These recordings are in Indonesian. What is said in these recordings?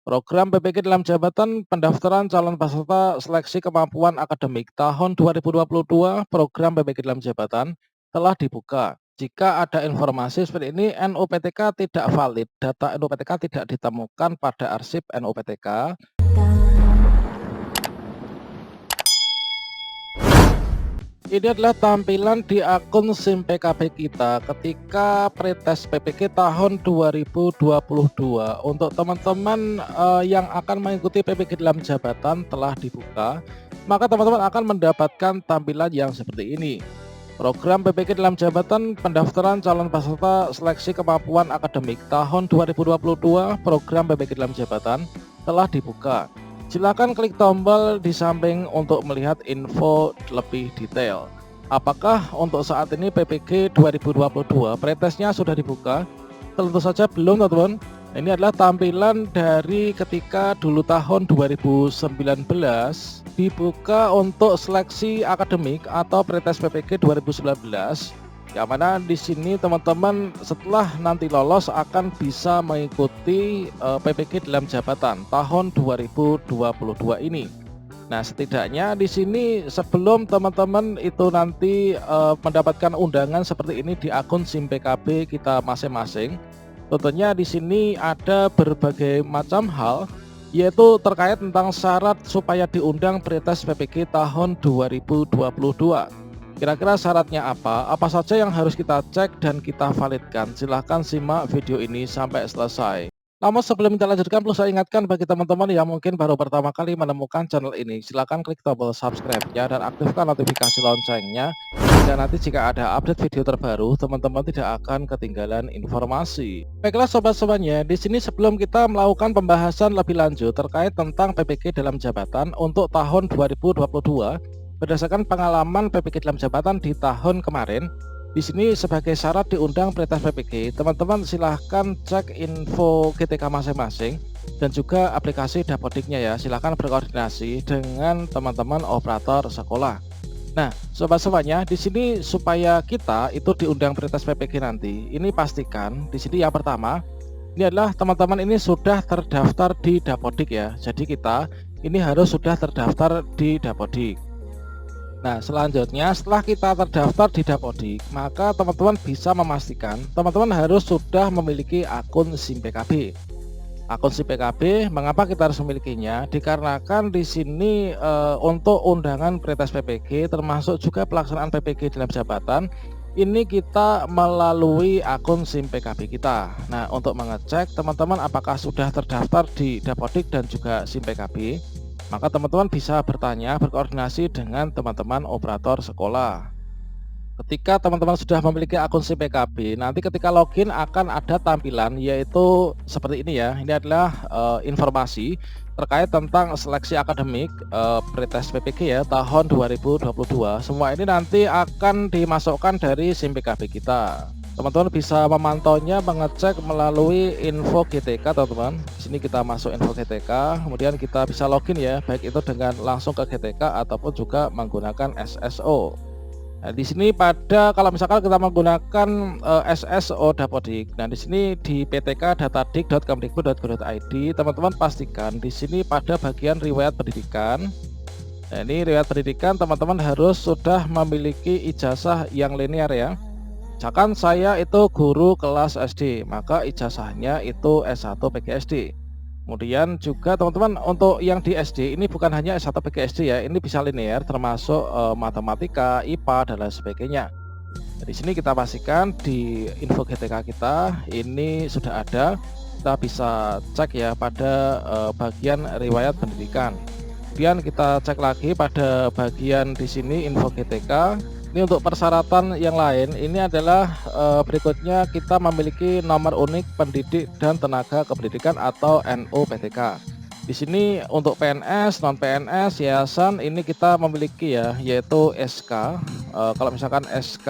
Program PPK dalam jabatan pendaftaran calon peserta seleksi kemampuan akademik tahun 2022 program PPK dalam jabatan telah dibuka. Jika ada informasi seperti ini, NUPTK tidak valid, data NUPTK tidak ditemukan pada arsip NUPTK. Ini adalah tampilan di akun SIM PKB kita ketika pretest PPK tahun 2022. Untuk teman-teman yang akan mengikuti PPK dalam jabatan telah dibuka, maka teman-teman akan mendapatkan tampilan yang seperti ini. Program PPK dalam jabatan pendaftaran calon peserta seleksi kemampuan akademik tahun 2022 program PPK dalam jabatan telah dibuka. Silakan klik tombol di samping untuk melihat info lebih detail. Apakah untuk saat ini PPK 2022 pretestnya sudah dibuka? Tentu saja belum, teman-teman. Ini adalah tampilan dari ketika dulu tahun 2019 dibuka untuk seleksi akademik atau pretest PPK 2019. Yang mana di sini teman-teman setelah nanti lolos akan bisa mengikuti PPK dalam jabatan tahun 2022 ini. Nah, setidaknya di sini sebelum teman-teman itu nanti mendapatkan undangan seperti ini di akun SIM PKB kita masing-masing, tentunya di sini ada berbagai macam hal, yaitu terkait tentang syarat supaya diundang pretest PPK tahun 2022. Kira-kira syaratnya apa? Apa saja yang harus kita cek dan kita validkan? Silahkan simak video ini sampai selesai. Namun sebelum kita lanjutkan, perlu saya ingatkan bagi teman-teman yang mungkin baru pertama kali menemukan channel ini, silahkan klik tombol subscribe-nya dan aktifkan notifikasi loncengnya. Dan nanti jika ada update video terbaru, teman-teman tidak akan ketinggalan informasi. Baiklah sobat-sobatnya, di sini sebelum kita melakukan pembahasan lebih lanjut terkait tentang PPK dalam jabatan untuk tahun 2022, berdasarkan pengalaman PPK dalam jabatan di tahun kemarin, di sini sebagai syarat diundang pretest PPK, teman-teman silahkan cek info GTK masing-masing dan juga aplikasi Dapodiknya ya. Silahkan berkoordinasi dengan teman-teman operator sekolah. Nah, sobat-sobatnya, di sini supaya kita itu diundang pretest PPK nanti, ini pastikan di sini yang pertama, ini adalah teman-teman ini sudah terdaftar di Dapodik ya. Jadi kita ini harus sudah terdaftar di Dapodik. Nah, selanjutnya setelah kita terdaftar di Dapodik, maka teman-teman bisa memastikan teman-teman harus sudah memiliki akun SIM PKB. Akun SIM PKB, mengapa kita harus memilikinya? Dikarenakan di sini untuk undangan pretest PPK termasuk juga pelaksanaan PPK dalam jabatan, ini kita melalui akun SIM PKB kita. Nah, untuk mengecek teman-teman apakah sudah terdaftar di Dapodik dan juga SIM PKB, maka teman-teman bisa bertanya, berkoordinasi dengan teman-teman operator sekolah. Ketika teman-teman sudah memiliki akun SIM PKB, nanti ketika login akan ada tampilan yaitu seperti ini ya. Ini adalah informasi terkait tentang seleksi akademik pretest PPK ya tahun 2022. Semua ini nanti akan dimasukkan dari SIM PKB kita. Teman-teman bisa memantaunya, mengecek melalui info GTK teman-teman. Di sini kita masuk info GTK, kemudian kita bisa login ya, baik itu dengan langsung ke GTK ataupun juga menggunakan SSO. Nah, di sini kalau misalkan kita menggunakan SSO Dapodik, nah di sini di ptk.datadik.kemdikbud.go.id, teman-teman pastikan di sini pada bagian riwayat pendidikan. Nah, ini riwayat pendidikan teman-teman harus sudah memiliki ijazah yang linear ya. Misalkan saya itu guru kelas SD, maka ijazahnya itu S1 PGSD. Kemudian juga teman-teman untuk yang di SD ini bukan hanya S1 PGSD ya, ini bisa linear termasuk matematika, IPA dan lain sebagainya. Di sini kita pastikan di info GTK kita ini sudah ada. Kita bisa cek ya pada bagian riwayat pendidikan. Kemudian kita cek lagi pada bagian di sini info GTK. Ini untuk persyaratan yang lain, ini adalah berikutnya kita memiliki nomor unik pendidik dan tenaga kependidikan atau NUPTK. Di sini untuk PNS, non PNS, yayasan ini kita memiliki ya, yaitu SK. Kalau misalkan SK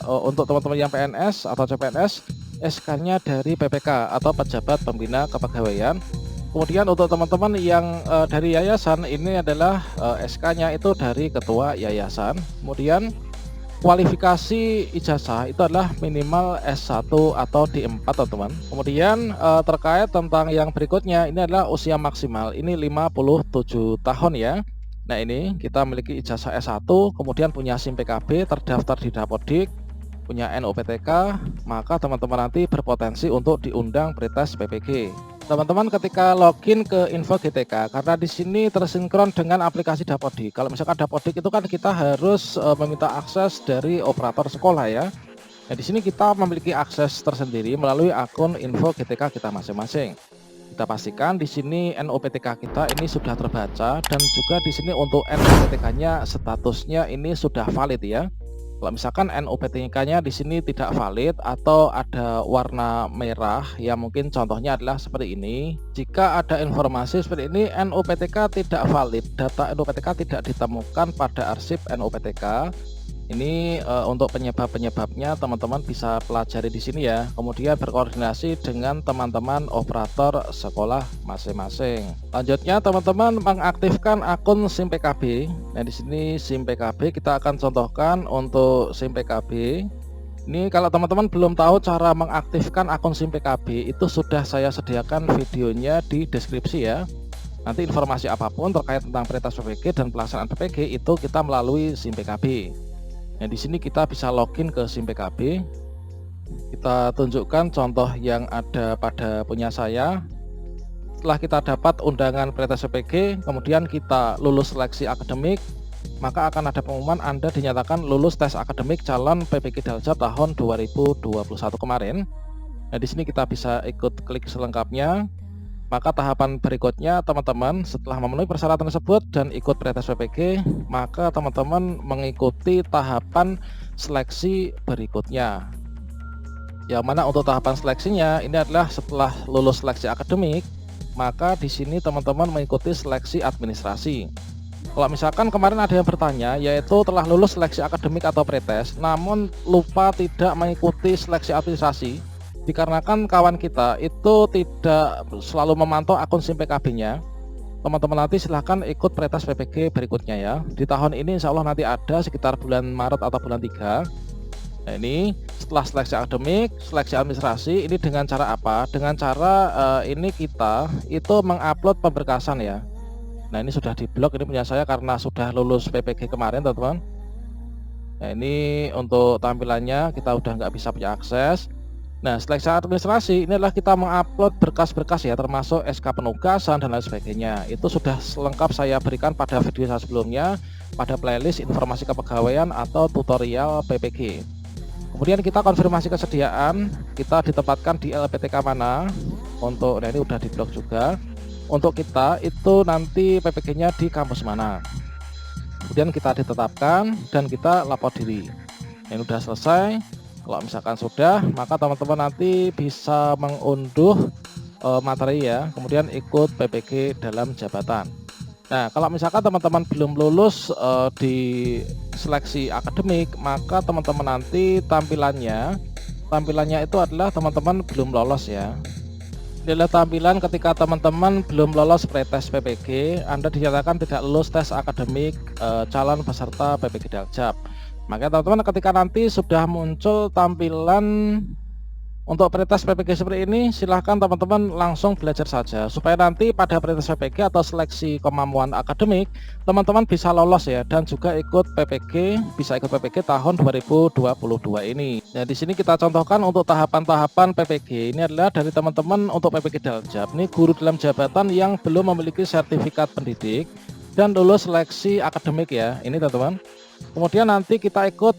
untuk teman-teman yang PNS atau CPNS, SK-nya dari PPK atau Pejabat Pembina Kepegawaian. Kemudian untuk teman-teman yang dari yayasan ini adalah SK-nya itu dari ketua yayasan. Kemudian kualifikasi ijazah itu adalah minimal S1 atau D4 teman-teman. Kemudian terkait tentang yang berikutnya, ini adalah usia maksimal, ini 57 tahun ya. Nah ini kita memiliki ijazah S1, kemudian punya SIM PKB, terdaftar di Dapodik, punya NUPTK, maka teman-teman nanti berpotensi untuk diundang pretest PPG. Teman-teman ketika login ke info GTK, karena di sini tersinkron dengan aplikasi Dapodik. Kalau misalkan Dapodik itu kan kita harus meminta akses dari operator sekolah ya. Nah di sini kita memiliki akses tersendiri melalui akun info GTK kita masing-masing. Kita pastikan di sini NUPTK kita ini sudah terbaca, dan juga di sini untuk NUPTK-nya statusnya ini sudah valid ya. Kalau misalkan NUPTK-nya di sini tidak valid atau ada warna merah, ya mungkin contohnya adalah seperti ini. Jika ada informasi seperti ini, NUPTK tidak valid, data NUPTK tidak ditemukan pada arsip NUPTK. Ini untuk penyebab-penyebabnya teman-teman bisa pelajari di sini ya. Kemudian berkoordinasi dengan teman-teman operator sekolah masing-masing. Lanjutnya teman-teman mengaktifkan akun SIM PKB. Nah di sini SIM PKB kita akan contohkan untuk SIM PKB. Ini kalau teman-teman belum tahu cara mengaktifkan akun SIM PKB, itu sudah saya sediakan videonya di deskripsi ya. Nanti informasi apapun terkait tentang pretest PPG dan pelaksanaan PPG itu kita melalui SIM PKB. Nah di sini kita bisa login ke SIM PKB. Kita tunjukkan contoh yang ada pada punya saya. Setelah kita dapat undangan pretest PPG, kemudian kita lulus seleksi akademik, maka akan ada pengumuman Anda dinyatakan lulus tes akademik calon PPG Daljab tahun 2021 kemarin. Nah di sini kita bisa ikut klik selengkapnya. Maka tahapan berikutnya teman-teman setelah memenuhi persyaratan tersebut dan ikut pretest PPG, maka teman-teman mengikuti tahapan seleksi berikutnya. Yang mana untuk tahapan seleksinya ini adalah setelah lulus seleksi akademik, maka di sini teman-teman mengikuti seleksi administrasi. Kalau misalkan kemarin ada yang bertanya, yaitu telah lulus seleksi akademik atau pretest namun lupa tidak mengikuti seleksi administrasi, dikarenakan kawan kita itu tidak selalu memantau akun SIM PKB-nya, teman-teman nanti silahkan ikut pretest PPG berikutnya ya. Di tahun ini insya Allah nanti ada sekitar bulan Maret atau bulan 3. Nah ini setelah seleksi akademik, seleksi administrasi, ini dengan cara apa? Dengan cara ini kita itu mengupload pemberkasan ya. Nah ini sudah diblok, ini punya saya karena sudah lulus PPG kemarin teman-teman. Nah ini untuk tampilannya kita udah nggak bisa punya akses. Nah seleksi administrasi ini adalah kita mengupload berkas-berkas ya, termasuk SK penugasan dan lain sebagainya. Itu sudah lengkap saya berikan pada video saya sebelumnya, pada playlist informasi kepegawaian atau tutorial PPG. Kemudian kita konfirmasi kesediaan, kita ditempatkan di LPTK mana. Untuk nah ini udah diblok juga. Untuk kita itu nanti PPG-nya di kampus mana. Kemudian kita ditetapkan dan kita lapor diri. Ini udah selesai. Kalau misalkan sudah, maka teman-teman nanti bisa mengunduh materi ya, kemudian ikut PPG dalam jabatan. Nah kalau misalkan teman-teman belum lulus di seleksi akademik, maka teman-teman nanti tampilannya itu adalah teman-teman belum lolos ya. Ini adalah tampilan ketika teman-teman belum lolos pretest PPG, Anda dinyatakan tidak lulus tes akademik calon peserta PPG Daljab. Maka teman-teman ketika nanti sudah muncul tampilan untuk pretest PPG seperti ini, silahkan teman-teman langsung belajar saja supaya nanti pada pretest PPG atau seleksi kemampuan akademik teman-teman bisa lolos ya, dan juga ikut PPG, bisa ikut PPG tahun 2022 ini. Nah di sini kita contohkan untuk tahapan-tahapan PPG. Ini adalah dari teman-teman untuk PPG Daljab. Ini guru dalam jabatan yang belum memiliki sertifikat pendidik dan lulus seleksi akademik ya. Ini teman-teman. Kemudian nanti kita ikut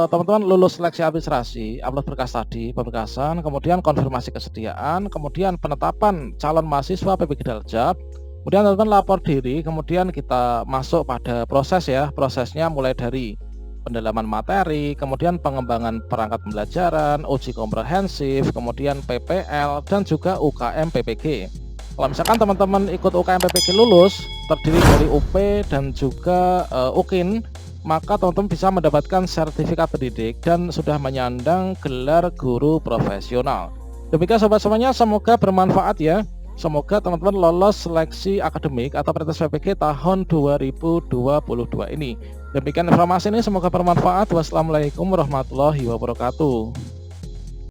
teman-teman lulus seleksi administrasi, upload berkas tadi, pemberkasan, kemudian konfirmasi kesediaan, kemudian penetapan calon mahasiswa PPG Daljab, kemudian teman-teman lapor diri, kemudian kita masuk pada proses ya. Prosesnya mulai dari pendalaman materi, kemudian pengembangan perangkat pembelajaran, uji komprehensif, kemudian PPL, dan juga UKM PPG. Kalau misalkan teman-teman ikut UKM PPG lulus, terdiri dari UP dan juga UKIN, maka teman-teman bisa mendapatkan sertifikat pendidik dan sudah menyandang gelar guru profesional. Demikian sobat semuanya, semoga bermanfaat ya. Semoga teman-teman lolos seleksi akademik atau pretest PPG tahun 2022 ini. Demikian informasi ini, semoga bermanfaat. Wassalamualaikum warahmatullahi wabarakatuh.